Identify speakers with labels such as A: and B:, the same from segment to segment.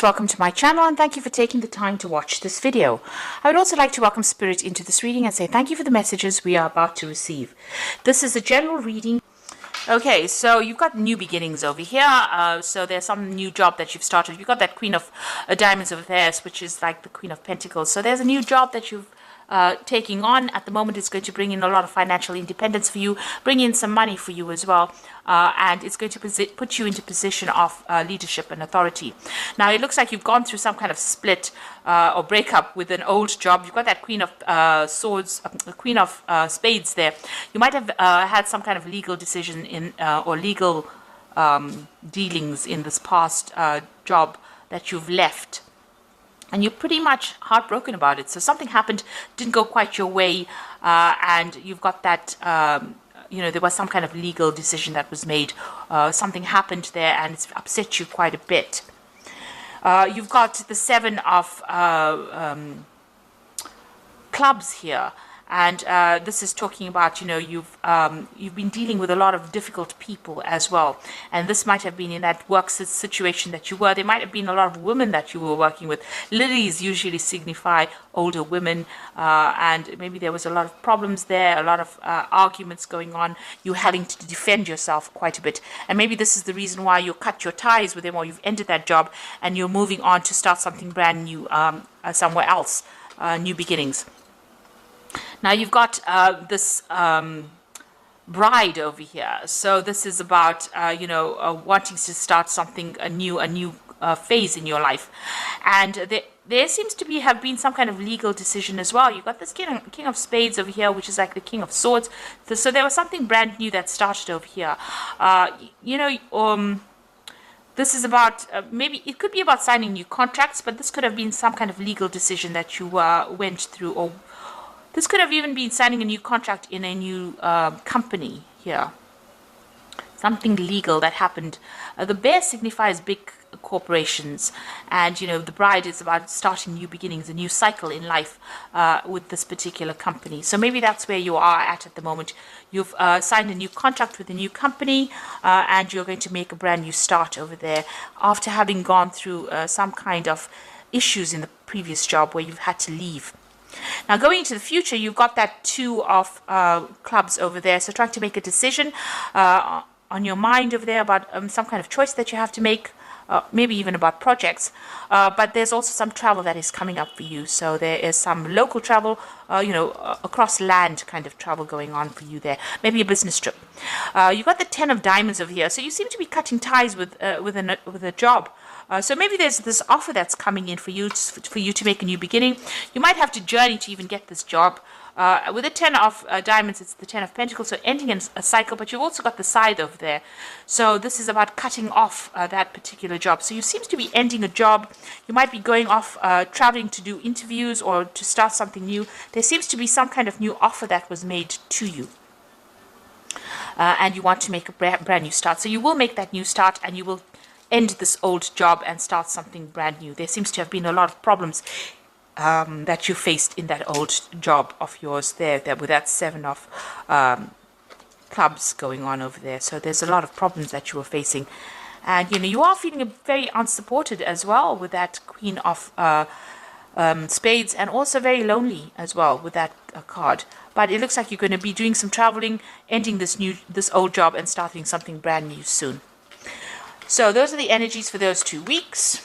A: Welcome to my channel and thank you for taking the time to watch this video. I would also like to welcome Spirit into this reading and say thank you for the messages we are about to receive. This is a general reading. Okay, so you've got new beginnings over here. So there's some new job that you've started. You've got that Queen of Diamonds over there, which is like the Queen of Pentacles. So there's a new job that you've taking on at the moment. It's going to bring in a lot of financial independence for you, bring in some money for you as well, and it's going to put you into position of leadership and authority. Now it looks like you've gone through some kind of split or breakup with an old job. You've got that Queen of Swords, Queen of Spades there. You might have had some kind of legal decision in or legal dealings in this past job that you've left. And you're pretty much heartbroken about it. So something happened, didn't go quite your way, and you've got that, there was some kind of legal decision that was made. Something happened there, and it's upset you quite a bit. You've got the Seven of Clubs here. And this is talking about, you've been dealing with a lot of difficult people as well. And this might have been in that work situation that you were. There might have been a lot of women that you were working with. Lilies usually signify older women. And maybe there was a lot of problems there, a lot of arguments going on. You having to defend yourself quite a bit. And maybe this is the reason why you cut your ties with them, or you've ended that job and you're moving on to start something brand new somewhere else, new beginnings. Now you've got this bride over here. So this is about, wanting to start something, a new phase in your life. And there seems to have been some kind of legal decision as well. You've got this King of Spades over here, which is like the King of Swords. So there was something brand new that started over here. This is about, maybe it could be about signing new contracts, but this could have been some kind of legal decision that you went through, or this could have even been signing a new contract in a new company here. Something legal that happened. The bear signifies big corporations, and the bride is about starting new beginnings, a new cycle in life with this particular company. So maybe that's where you are at the moment. You've signed a new contract with a new company, and you're going to make a brand new start over there after having gone through some kind of issues in the previous job where you've had to leave. Now going into the future, you've got that Two of Clubs over there. So trying to make a decision on your mind over there about some kind of choice that you have to make, maybe even about projects. But there's also some travel that is coming up for you. So there is some local travel, across land kind of travel going on for you there. Maybe a business trip. You've got the Ten of Diamonds over here. So you seem to be cutting ties with a job. So maybe there's this offer that's coming in for you to make a new beginning. You might have to journey to even get this job. With the Ten of Diamonds, it's the Ten of Pentacles, so ending in a cycle, but you've also got the Scythe over there. So this is about cutting off that particular job. So you seem to be ending a job. You might be going off, traveling to do interviews or to start something new. There seems to be some kind of new offer that was made to you. And you want to make a brand new start. So you will make that new start, and you will end this old job and start something brand new. There seems to have been a lot of problems that you faced in that old job of yours there with that Seven of Clubs going on over there. So there's a lot of problems that you were facing. And, you are feeling very unsupported as well with that Queen of Spades, and also very lonely as well with that card. But it looks like you're going to be doing some traveling, ending this old job and starting something brand new soon. So those are the energies for those 2 weeks.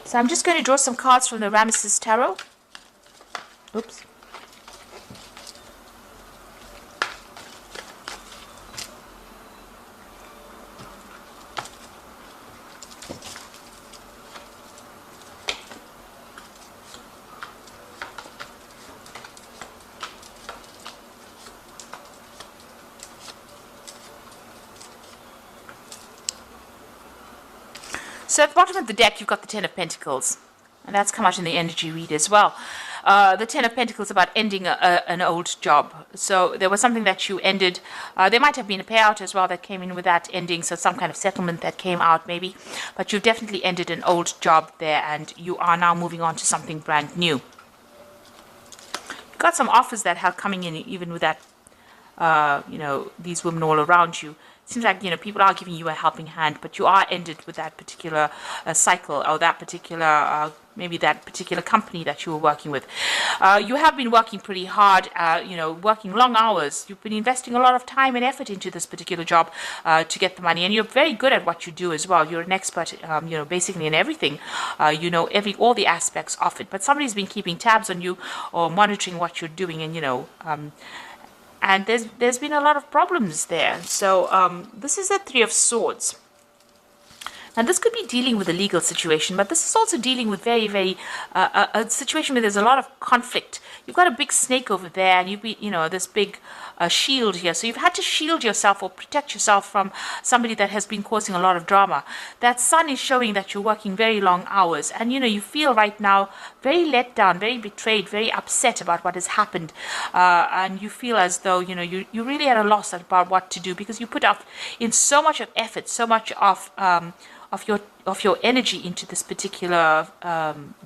A: So I'm just going to draw some cards from the Ramesses Tarot. Oops. So at the bottom of the deck, you've got the Ten of Pentacles. And that's come out in the energy read as well. The Ten of Pentacles about ending an old job. So there was something that you ended. There might have been a payout as well that came in with that ending. So some kind of settlement that came out maybe. But you've definitely ended an old job there. And you are now moving on to something brand new. You've got some offers that are coming in even with that, these women all around you. seems like, people are giving you a helping hand, but you are ended with that particular cycle, or that particular maybe that particular company that you were working with. You have been working pretty hard, working long hours. You've been investing a lot of time and effort into this particular job to get the money, and you're very good at what you do as well. You're an expert, basically in everything. All the aspects of it. But somebody's been keeping tabs on you or monitoring what you're doing, and there's been a lot of problems there. So this is a Three of Swords. Now, this could be dealing with a legal situation, but this is also dealing with very, very a situation where there's a lot of conflict. You've got a big snake over there, and this big shield here. So you've had to shield yourself or protect yourself from somebody that has been causing a lot of drama. That sun is showing that you're working very long hours, and you feel right now very let down, very betrayed, very upset about what has happened, and you feel as though you really at a loss about what to do, because you put up in so much of effort, so much of your energy into this particular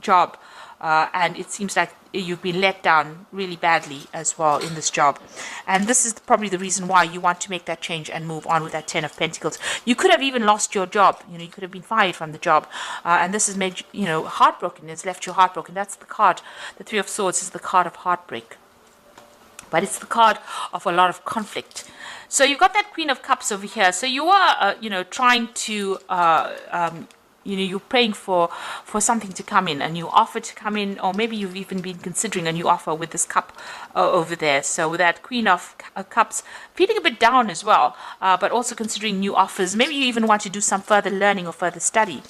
A: job, and it seems like you've been let down really badly as well in this job. And this is probably the reason why you want to make that change and move on with that Ten of Pentacles. You could have even lost your job. You could have been fired from the job, and this has made you heartbroken. It's left you heartbroken. That's the card. The Three of Swords is the card of heartbreak, but it's the card of a lot of conflict. So you've got that Queen of Cups over here. So you are, trying to, you're praying for something to come in, a new offer to come in, or maybe you've even been considering a new offer with this cup over there. So with that Queen of Cups, feeling a bit down as well, but also considering new offers. Maybe you even want to do some further learning or further study.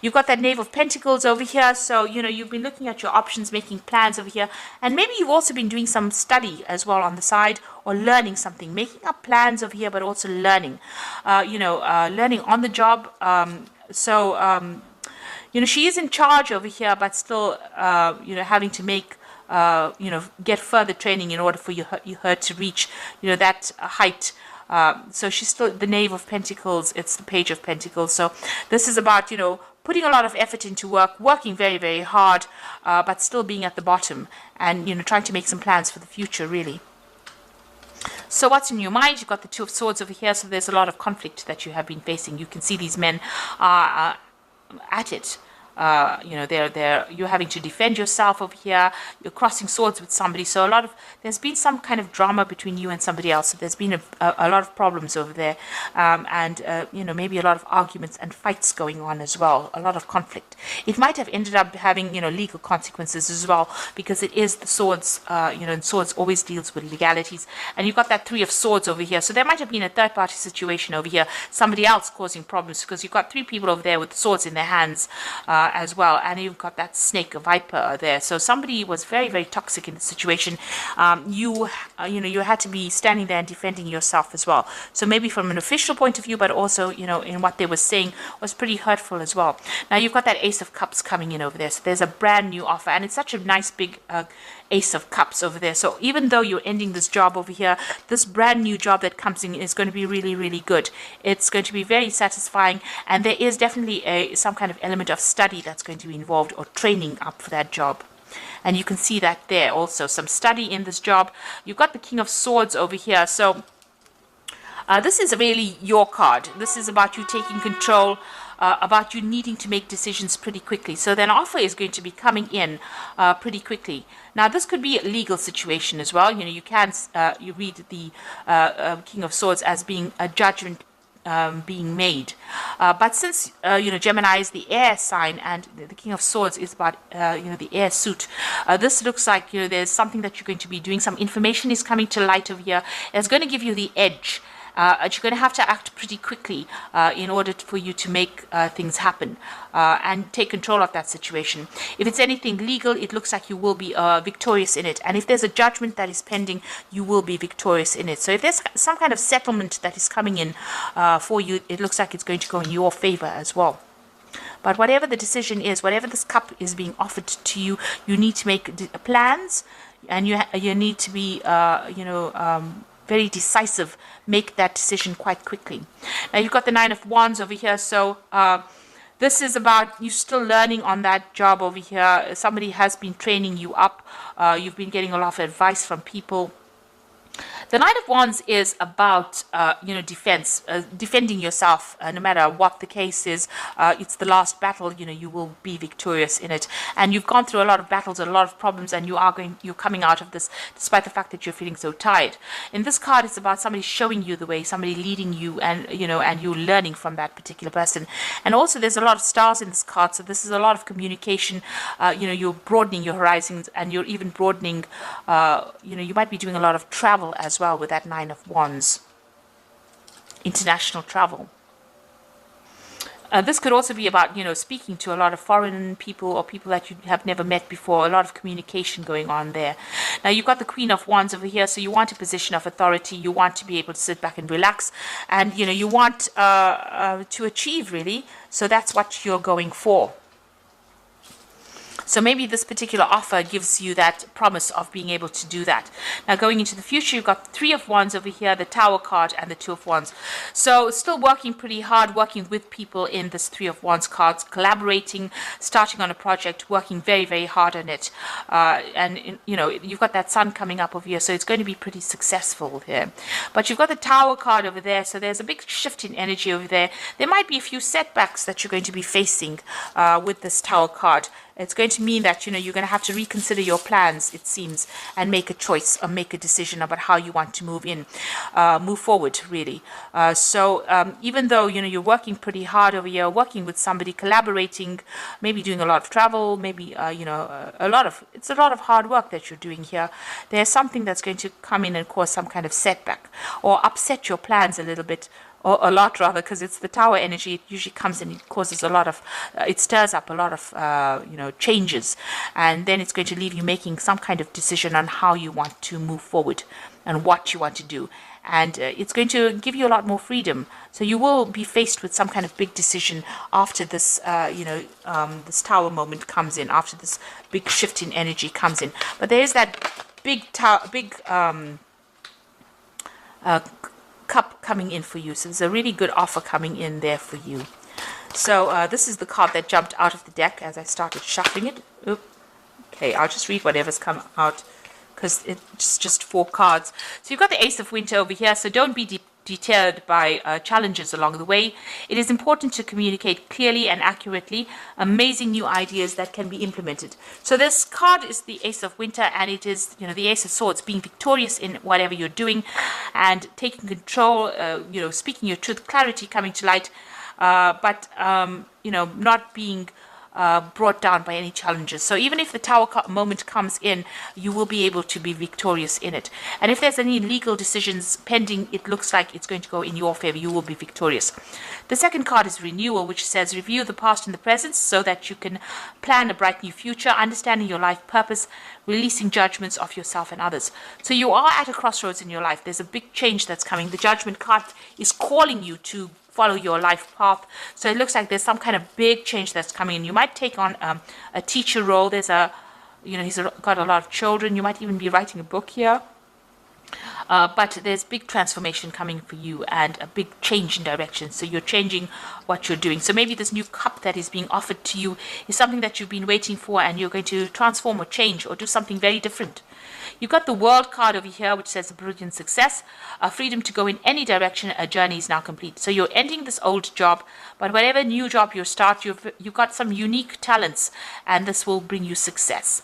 A: You've got that Knave of Pentacles over here. So, you've been looking at your options, making plans over here. And maybe you've also been doing some study as well on the side, or learning something, making up plans over here, but also learning, learning on the job. She is in charge over here, but still, having to make, get further training in order for her to reach, that height. So she's still the Knave of Pentacles. It's the Page of Pentacles. So this is about, putting a lot of effort into work, working very, very hard, but still being at the bottom, and, trying to make some plans for the future, really. So what's in your mind? You've got the Two of Swords over here, so there's a lot of conflict that you have been facing. You can see these men are at it. You're having to defend yourself over here. You're crossing swords with somebody. So there's been some kind of drama between you and somebody else. So there's been a lot of problems over there, and maybe a lot of arguments and fights going on as well. A lot of conflict. It might have ended up having legal consequences as well, because it is the swords. And swords always deals with legalities. And you've got that Three of Swords over here. So there might have been a third-party situation over here. Somebody else causing problems, because you've got three people over there with swords in their hands. As well, and you've got that snake, a viper there. So somebody was very, very toxic in the situation. You had to be standing there and defending yourself as well. So maybe from an official point of view, but also in what they were saying was pretty hurtful as well. Now you've got that Ace of Cups coming in over there. So there's a brand new offer, and it's such a nice big Ace of Cups over there. So even though you're ending this job over here, this brand new job that comes in is going to be really, really good. It's going to be very satisfying, and there is definitely some kind of element of study that's going to be involved, or training up for that job. And you can see that there also, some study in this job. You've got the King of Swords over here. So this is really your card. This is about you taking control, about you needing to make decisions pretty quickly. So then offer is going to be coming in pretty quickly. Now this could be a legal situation as well. You can you read the King of Swords as being a judgment being made, but since Gemini is the air sign, and the King of Swords is about the air suit, this looks like there's something that you're going to be doing. Some information is coming to light over here. It's going to give you the edge. You're going to have to act pretty quickly in order for you to make things happen and take control of that situation. If it's anything legal, it looks like you will be victorious in it. And if there's a judgment that is pending, you will be victorious in it. So if there's some kind of settlement that is coming in for you, it looks like it's going to go in your favor as well. But whatever the decision is, whatever this cup is being offered to you, you need to make plans, and you need to be, very decisive. Make that decision quite quickly. Now you've got the Nine of Wands over here. So this is about you still learning on that job over here. Somebody has been training you up. You've been getting a lot of advice from people. The Nine of Wands is about, defense, defending yourself, no matter what the case is. It's the last battle. You will be victorious in it, and you've gone through a lot of battles and a lot of problems, and you're coming out of this, despite the fact that you're feeling so tired. In this card, it's about somebody showing you the way, somebody leading you, and and you're learning from that particular person. And also, there's a lot of stars in this card, so this is a lot of communication. You're broadening your horizons, and you're even broadening. You might be doing a lot of travel as well with that Nine of Wands. International travel. This could also be about, speaking to a lot of foreign people or people that you have never met before, a lot of communication going on there. Now, you've got the Queen of Wands over here, so you want a position of authority. You want to be able to sit back and relax, and, you want to achieve, really. So that's what you're going for. So maybe this particular offer gives you that promise of being able to do that. Now, going into the future, you've got the Three of Wands over here, the Tower card, and the Two of Wands. So still working pretty hard, working with people in this Three of Wands cards, collaborating, starting on a project, working very, very hard on it. You've got that Sun coming up over here, so it's going to be pretty successful here. But you've got the Tower card over there, so there's a big shift in energy over there. There might be a few setbacks that you're going to be facing with this Tower card. It's going to mean that, you're going to have to reconsider your plans, it seems, and make a choice or make a decision about how you want to move forward, really. Even though, you're working pretty hard over here, working with somebody, collaborating, maybe doing a lot of travel, maybe, it's a lot of hard work that you're doing here. There's something that's going to come in and cause some kind of setback or upset your plans a little bit. Or a lot, rather, because it's the Tower energy. It usually comes and it causes a lot of, it stirs up a lot of, changes. And then it's going to leave you making some kind of decision on how you want to move forward and what you want to do. And it's going to give you a lot more freedom. So you will be faced with some kind of big decision after this, this Tower moment comes in, after this big shift in energy comes in. But there is that big cup coming in for you. So there's a really good offer coming in there for you. So this is the card that jumped out of the deck as I started shuffling it. Oop. Okay, I'll just read whatever's come out because it's just 4 cards. So you've got the Ace of Winter over here, so don't be deterred by challenges along the way. It is important to communicate clearly and accurately amazing new ideas that can be implemented. So this card is the Ace of Winter, and it is, the Ace of Swords, being victorious in whatever you're doing and taking control, speaking your truth, clarity coming to light, but not being brought down by any challenges. So even if the Tower moment comes in, you will be able to be victorious in it. And if there's any legal decisions pending, it looks like it's going to go in your favor. You will be victorious. The second card is Renewal, which says review the past and the present so that you can plan a bright new future, understanding your life purpose, releasing judgments of yourself and others. So you are at a crossroads in your life. There's a big change that's coming. The Judgment card is calling you to follow your life path. So it looks like there's some kind of big change that's coming in. You might take on a teacher role. There's he's got a lot of children. You might even be writing a book here. But there's big transformation coming for you and a big change in direction. So you're changing what you're doing. So maybe this new cup that is being offered to you is something that you've been waiting for, and you're going to transform or change or do something very different. You've got the World card over here, which says brilliant success, a freedom to go in any direction. A journey is now complete. So you're ending this old job, but whatever new job you start, you've got some unique talents, and this will bring you success.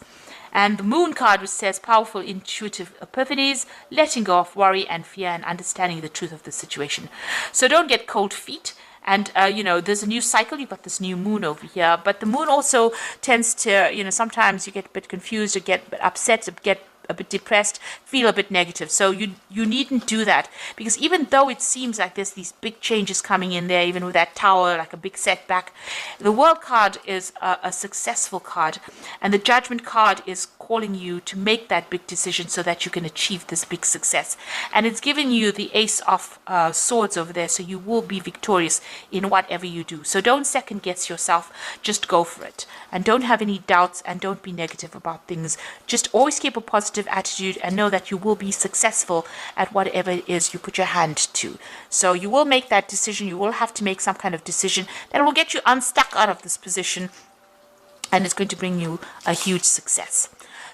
A: And the Moon card, which says powerful intuitive epiphanies, letting go of worry and fear and understanding the truth of the situation. So don't get cold feet. And, there's a new cycle. You've got this new moon over here. But the moon also tends to, sometimes you get a bit confused or get a bit upset, or get a bit depressed, feel a bit negative. So you needn't do that, because even though it seems like there's these big changes coming in there, even with that Tower, like a big setback, the World card is a successful card, and the Judgment card is calling you to make that big decision so that you can achieve this big success. And it's giving you the Ace of Swords over there, so you will be victorious in whatever you do. So don't second guess yourself, just go for it. And don't have any doubts, and don't be negative about things. Just always keep a positive attitude and know that you will be successful at whatever it is you put your hand to. So you will make that decision. You will have to make some kind of decision that will get you unstuck out of this position, and it's going to bring you a huge success.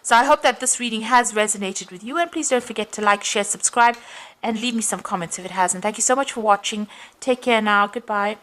A: So I hope that this reading has resonated with you, and please don't forget to like, share, subscribe, and leave me some comments if it hasn't. Thank you so much for watching. Take care now. Goodbye.